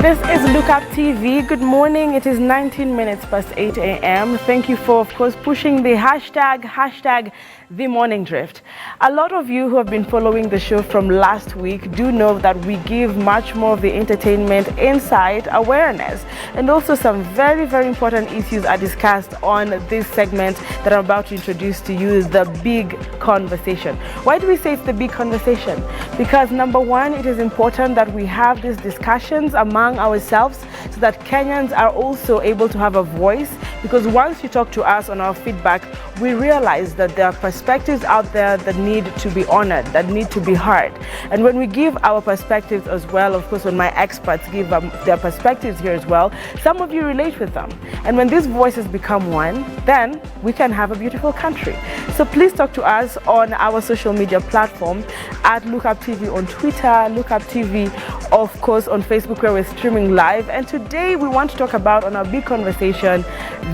This is Look Up TV. Good morning. It is 19 minutes past 8 a.m. Thank you for, of course, pushing the hashtag The Morning Drift. A lot of you who have been following the show from last week do know that we give much more of the entertainment, insight, awareness, and also some very, very important issues are discussed on this segment that I'm about to introduce to you, the big conversation. Why do we say it's the big conversation? Because number one, it is important that we have these discussions among ourselves so that Kenyans are also able to have a voice, because once you talk to us on our feedback, we realize that there are perspectives out there that need to be honored, that need to be heard. And when we give our perspectives as well, of course, when my experts give their perspectives here as well, some of you relate with them. And when these voices become one, then we can have a beautiful country. So please talk to us on our social media platform at Look Up TV on Twitter, Look Up TV, of course, on Facebook, where we're streaming live. And today we want to talk about, on our big conversation,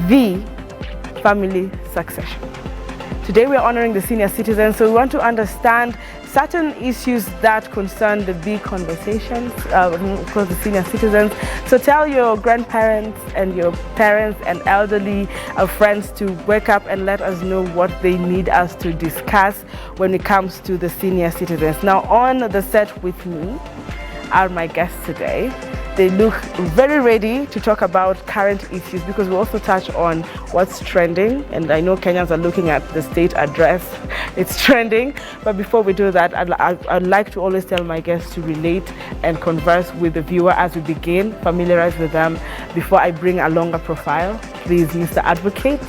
the family succession. Today we are honoring the senior citizens, so we want to understand certain issues that concern the big conversations, of course, the senior citizens. So tell your grandparents and your parents and elderly friends to wake up and let us know what they need us to discuss when it comes to the senior citizens. Now, on the set with me are my guests today. They look very ready to talk about current issues, because we also touch on what's trending. And I know Kenyans are looking at the state address. It's trending. But before we do that, I'd like to always tell my guests to relate and converse with the viewer as we begin, familiarize with them before I bring a longer profile. Please, Mr. Advocate,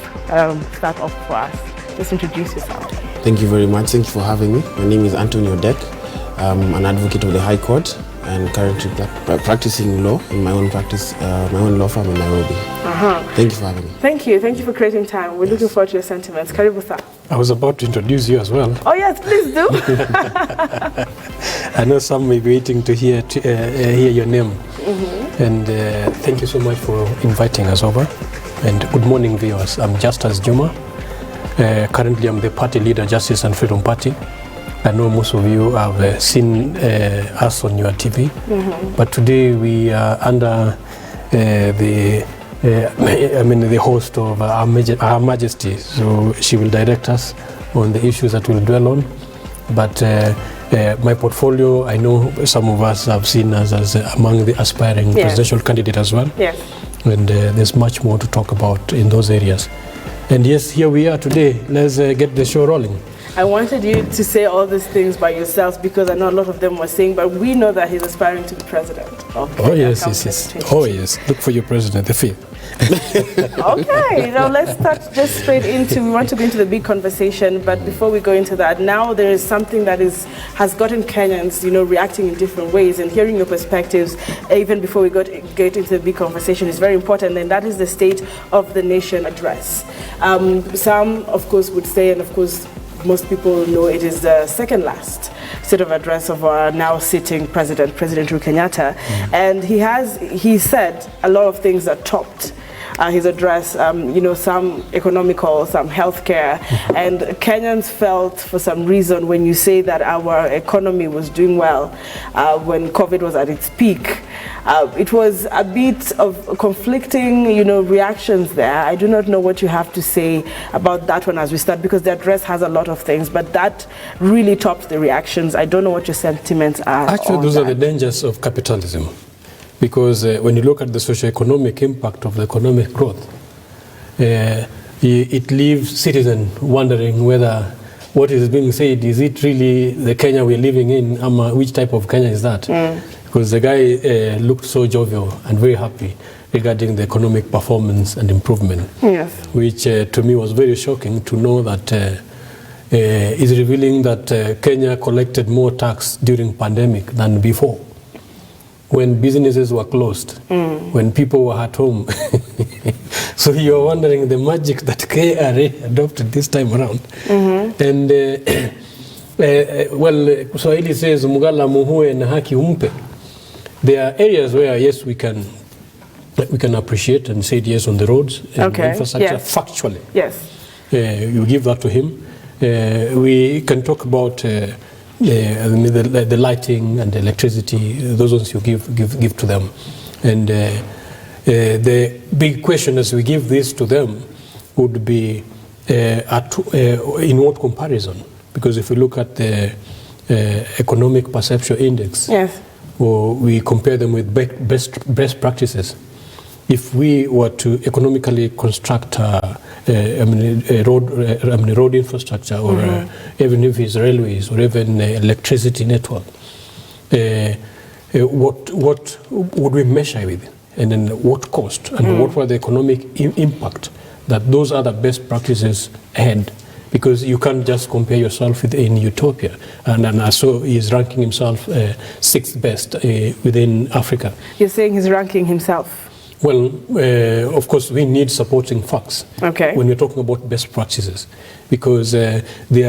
start off for us. Just introduce yourself. Thank you very much. Thank you for having me. My name is Anthony Odek. I'm an advocate of the High Court and currently practicing law in my own practice, my own law firm in Nairobi. Thank you for having me. Thank you. Thank you for creating time. We're looking forward to your sentiments. Karibu sir. I was about to introduce you as well. Oh yes, please do. I know some may be waiting to hear your name. And thank you so much for inviting us over. And good morning, viewers. I'm Justus Juma. Currently, I'm the party leader, Justice and Freedom Party. I know most of you have seen us on your TV, but today we are under the host of Her Majesty, so she will direct us on the issues that we'll dwell on. But my portfolio, I know some of us have seen us as among the aspiring presidential candidates as well. Yes. And there's much more to talk about in those areas. And yes, here we are today. Let's get the show rolling. I wanted you to say all these things by yourselves, because I know a lot of them were saying, but we know that he's aspiring to be president. Oh yes, yes. Oh yes, look for your president, the fifth. Okay, now let's start just straight into, we want to go into the big conversation, but before we go into that, now there is something that has gotten Kenyans, reacting in different ways, and hearing your perspectives, even before we get into the big conversation, is very important, and that is the State of the Nation address. Some, of course, would say, and of course, most people know it is the second last state of address of our now sitting President Uhuru Kenyatta. And he said a lot of things that topped his address, some economical, some healthcare, and Kenyans felt for some reason when you say that our economy was doing well when COVID was at its peak, it was a bit of conflicting, reactions there. I do not know what you have to say about that one as we start, because the address has a lot of things, but that really topped the reactions. I don't know what your sentiments are. Actually, those are the dangers of capitalism. Because when you look at the socio-economic impact of the economic growth, it leaves citizens wondering whether what is being said, is it really the Kenya we're living in, which type of Kenya is that? Because the guy looked so jovial and very happy regarding the economic performance and improvement, which to me was very shocking to know that is revealing that Kenya collected more tax during pandemic than before, when businesses were closed, when people were at home. So you're wondering the magic that KRA adopted this time around. And Swahili says, Mugala muhue na haki umpe. There are areas where, yes, we can appreciate and say yes on the roads and infrastructure, factually. Yes. You give that to him. We can talk about the lighting and the electricity, those ones you give to them. And the big question as we give this to them would be in what comparison? Because if we look at the economic perception index, yes, or we compare them with best practices, if we were to economically construct road infrastructure, or even if it's railways, or even electricity network, what would we measure with, and then what cost, and what were the economic impact that those other best practices had? Because you can't just compare yourself in utopia, and so he's ranking himself sixth best within Africa. You're saying he's ranking himself? Well, of course, we need supporting facts when we're talking about best practices, because there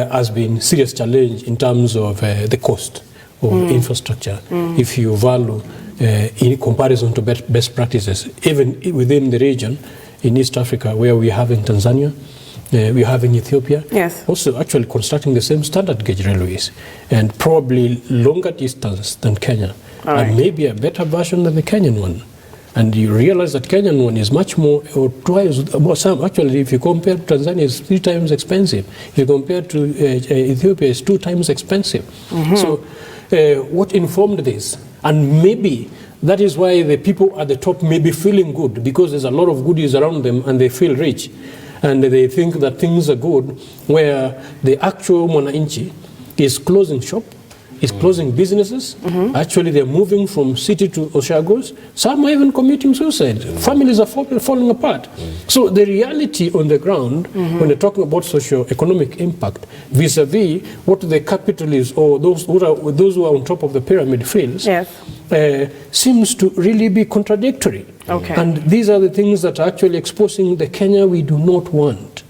has been serious challenge in terms of the cost of infrastructure. If you value in comparison to best practices, even within the region in East Africa, where we have in Tanzania, we have in Ethiopia, also actually constructing the same standard gauge railways, and probably longer distance than Kenya, and maybe a better version than the Kenyan one. And you realize that Kenyan one is much more, or twice, actually, if you compare to Tanzania, it's 3 times expensive. If you compare to Ethiopia, it's 2 times expensive. So what informed this? And maybe that is why the people at the top may be feeling good, because there's a lot of goodies around them and they feel rich. And they think that things are good, where the actual mwananchi is closing shop, is closing businesses. Actually, they're moving from city to oshagos. Some are even committing suicide. Families are falling apart. So the reality on the ground, when they're talking about socio-economic impact, vis-a-vis what the capitalists or those who are on top of the pyramid feels, seems to really be contradictory. And these are the things that are actually exposing the Kenya we do not want.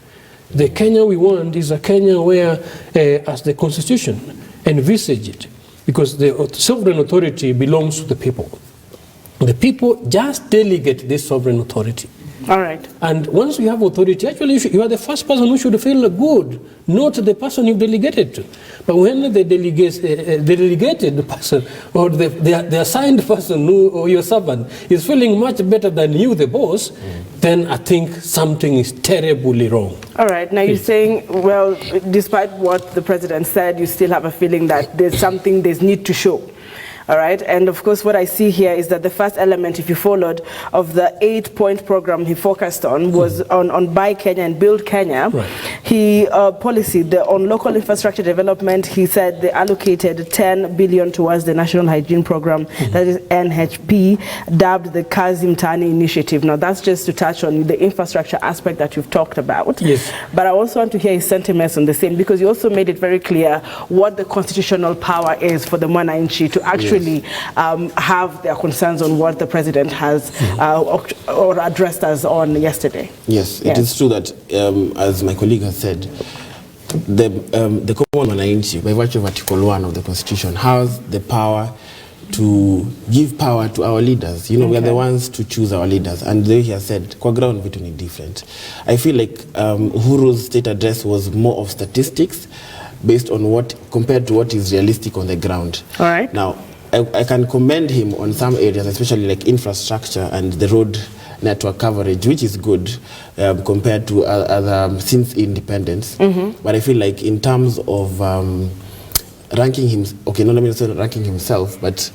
The Kenya we want is a Kenya where, as the Constitution envisage it, because the sovereign authority belongs to the people. The people just delegate this sovereign authority. All right. And once you have authority, actually you are the first person who should feel good, not the person you delegated to. But when the delegated person, or the assigned person, or your servant, is feeling much better than you, the boss, then I think something is terribly wrong. All right. Now you're saying, well, despite what the president said, you still have a feeling that there's something there's need to show. All right, and of course what I see here is that the first element, if you followed, of the 8-point program he focused on was on Buy Kenya and Build Kenya. He policy on local infrastructure development. He said they allocated 10 billion towards the National Hygiene Program, that is NHP, dubbed the Kazi Mtaani Initiative. Now that's just to touch on the infrastructure aspect that you've talked about. Yes. But I also want to hear his sentiments on the same, because you also made it very clear what the constitutional power is for the Mwananchi to actually have their concerns on what the president has or addressed us on yesterday. Yes, it is true that, as my colleague has said, the common mwananchi, by virtue of Article 1 of the Constitution, has the power to give power to our leaders. You know, we are the ones to choose our leaders. And the way he has said, kwa ground vitu ni different. I feel like Uhuru's state address was more of statistics based on compared to what is realistic on the ground. All right. Now, I can commend him on some areas, especially like infrastructure and the road network coverage, which is good compared to other since independence. But I feel like in terms of ranking him, not let me say ranking himself, but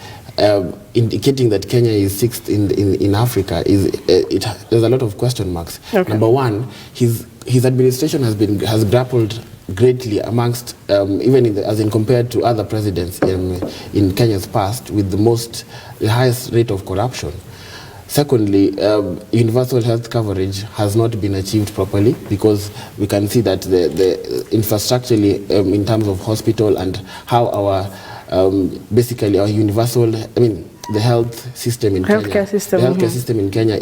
indicating that Kenya is 6th in Africa, there's a lot of question marks. Number one, his administration has grappled greatly amongst even as in compared to other presidents in Kenya's past, with the highest rate of corruption. Secondly, universal health coverage has not been achieved properly, because we can see that the infrastructurally in terms of hospital and how our basically our universal, the health system in Kenya, the healthcare system in Kenya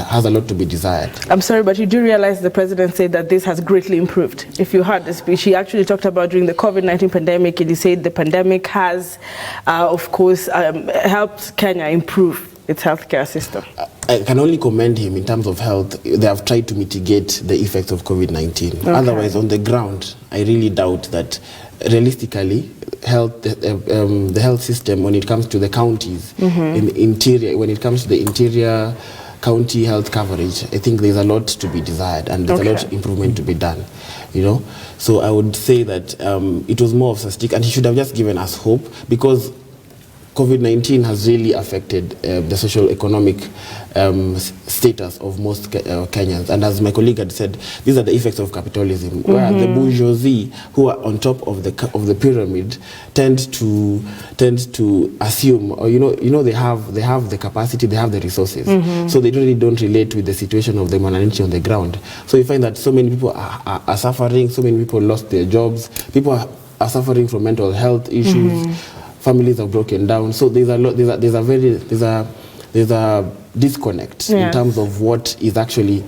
has a lot to be desired. I'm sorry, but you do realize the president said that this has greatly improved. If you heard the speech, he actually talked about during the COVID-19 pandemic, and he said the pandemic has, of course, helped Kenya improve its healthcare system. I can only commend him in terms of health. They have tried to mitigate the effects of COVID-19. Otherwise, on the ground, I really doubt that realistically, the health system, when it comes to the counties, in the interior, when it comes to the interior county health coverage, I think there's a lot to be desired, and there's a lot of improvement to be done, you know. So I would say that it was more of a stick, and he should have just given us hope, because COVID-19 has really affected the social economic status of most Kenyans. And as my colleague had said, these are the effects of capitalism, where the bourgeoisie, who are on top of the pyramid, tend to assume, or they have the capacity, they have the resources, so they really don't relate with the situation of the humanity on the ground. So you find that so many people are suffering, so many people lost their jobs, people are suffering from mental health issues. Families are broken down, so there's a disconnect in terms of what he actually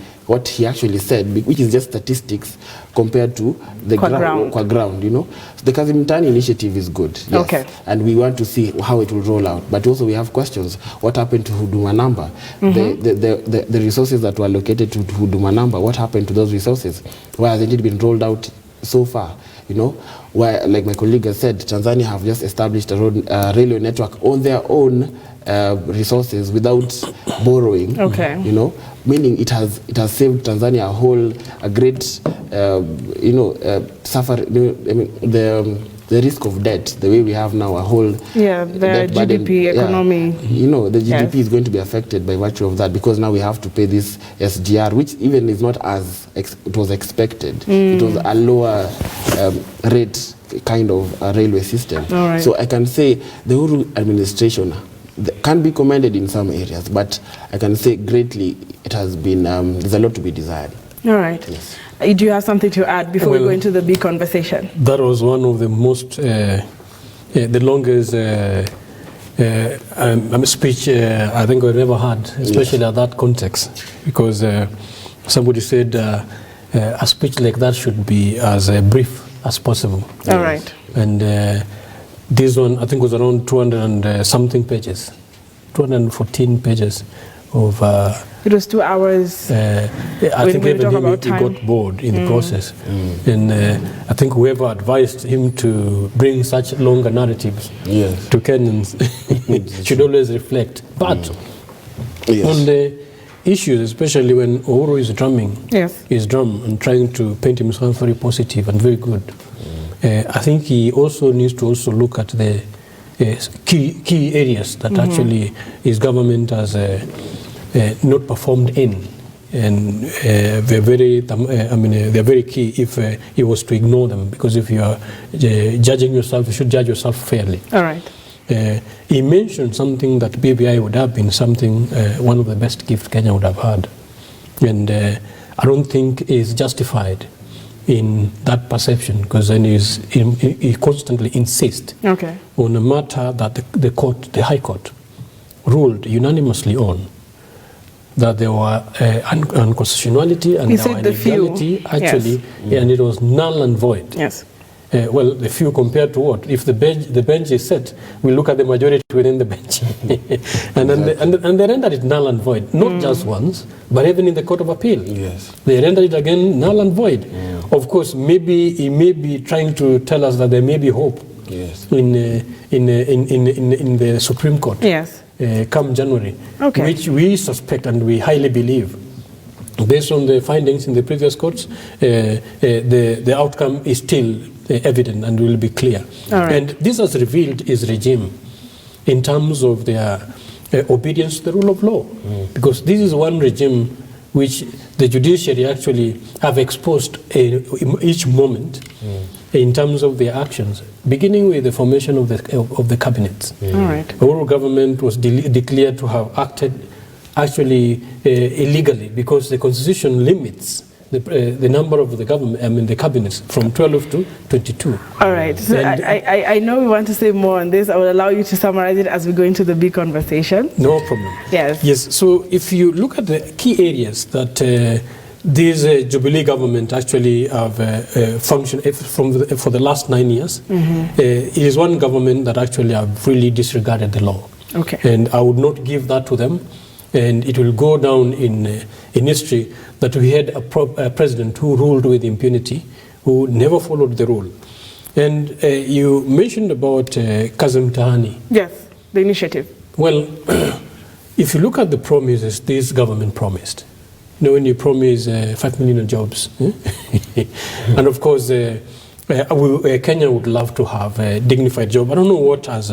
said, which is just statistics compared to the ground. You know, the Kazimtani initiative is good, yes, and we want to see how it will roll out. But also we have questions: what happened to Huduma Number? The resources that were allocated to Huduma Number, what happened to those resources? Why hasn't it been rolled out so far? You know, where, like my colleague has said, Tanzania have just established a railway network on their own resources without borrowing. You know, meaning it has saved Tanzania a great the risk of debt, the way we have now a whole the GDP economy. You know, the GDP is going to be affected by virtue of that, because now we have to pay this SGR, which even is not as it was expected. It was a lower rate kind of railway system. So I can say the Uhuru administration can be commended in some areas, but I can say greatly it has been, there's a lot to be desired. All right. Yes. Do you have something to add before we go into the big conversation? That was one of the most, the longest speech I think I've ever had, especially at that context, because somebody said a speech like that should be as brief as possible. All right. And this one, I think, was around 200 and something pages, 214 pages of... it was 2 hours. I think even he got bored in the process. And I think whoever advised him to bring such longer narratives to Kenyans should always reflect. But on the issues, especially when Uhuru is drumming his drum and trying to paint himself very positive and very good, I think he also needs to also look at the key areas that actually his government has not performed in, and they're very they're very key if he was to ignore them, because if you are judging yourself, you should judge yourself fairly. All right. He mentioned something that BBI would have been something, one of the best gifts Kenya would have had, and I don't think is justified in that perception, because then he constantly insists on a matter that the High Court ruled unanimously on, that there were unconstitutionality and there were illegality, actually, and it was null and void. Yes. Well, the few compared to what? If the bench is set, we look at the majority within the bench. and they rendered it null and void, not just once, but even in the Court of Appeal. Yes. They rendered it again null and void. Of course, maybe he may be trying to tell us that there may be hope in the Supreme Court. Yes. Come January, which we suspect and we highly believe, based on the findings in the previous courts, the outcome is still evident and will be clear. And this has revealed his regime in terms of their obedience to the rule of law, because this is one regime which the judiciary actually have exposed each moment in terms of their actions, beginning with the formation of the cabinets. All right. The Uhuru government was declared to have acted actually illegally, because the constitution limits the number of the government, the cabinets, from 12 to 22. All right. So I know we want to say more on this. I will allow you to summarize it as we go into the big conversation. No problem. Yes. Yes. So if you look at the key areas that this Jubilee government actually have functioned for the last 9 years, it is one government that actually have really disregarded the law. And I would not give that to them. And it will go down in history that we had a president who ruled with impunity, who never followed the rule. And you mentioned about Kazim Tahani. Yes, the initiative. Well, if you look at the promises this government promised, when you promise 5 million jobs, and of course, Kenya would love to have a dignified job. I don't know what has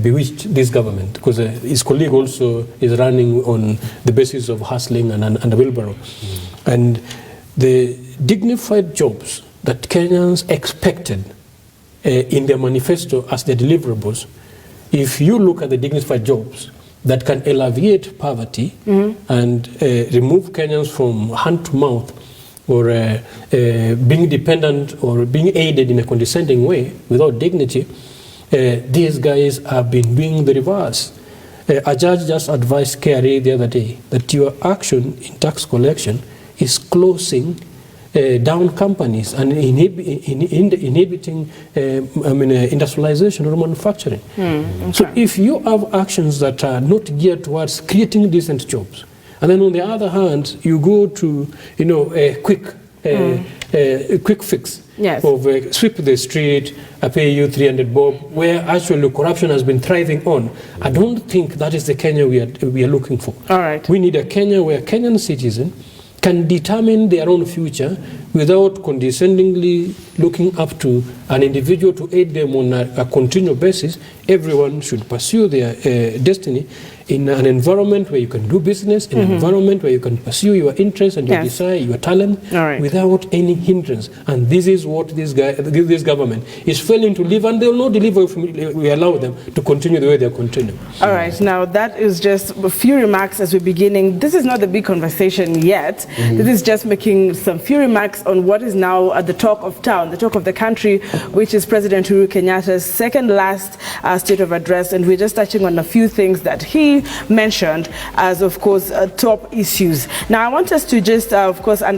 bewitched this government, because his colleague also is running on the basis of hustling and a wheelbarrow. And the dignified jobs that Kenyans expected in their manifesto as their deliverables, if you look at the dignified jobs that can alleviate poverty and remove Kenyans from hand to mouth, or being dependent or being aided in a condescending way without dignity, these guys have been doing the reverse. A judge just advised KRA the other day that your action in tax collection is closing down companies and inhibiting industrialization or manufacturing. Okay. So if you have actions that are not geared towards creating decent jobs, and then on the other hand, you go to a quick fix of sweep the street, I pay you 300 bob, where actually corruption has been thriving on. I don't think that is the Kenya we are looking for. All right. We need a Kenya where Kenyan citizens can determine their own future without condescendingly looking up to an individual to aid them on a continual basis. Everyone should pursue their destiny in an environment where you can do business, in an environment where you can pursue your interests and your desire, your talent, without any hindrance. And this is what this government is failing to live, and they will not deliver if we allow them to continue the way they are continuing. All right, now that is just a few remarks as we're beginning. This is not the big conversation yet. This is just making some few remarks on what is now at the talk of town, the talk of the country, which is President Uhuru Kenyatta's second last state of address. And we're just touching on a few things that he mentioned as, of course, top issues. Now, I want us to just, of course, understand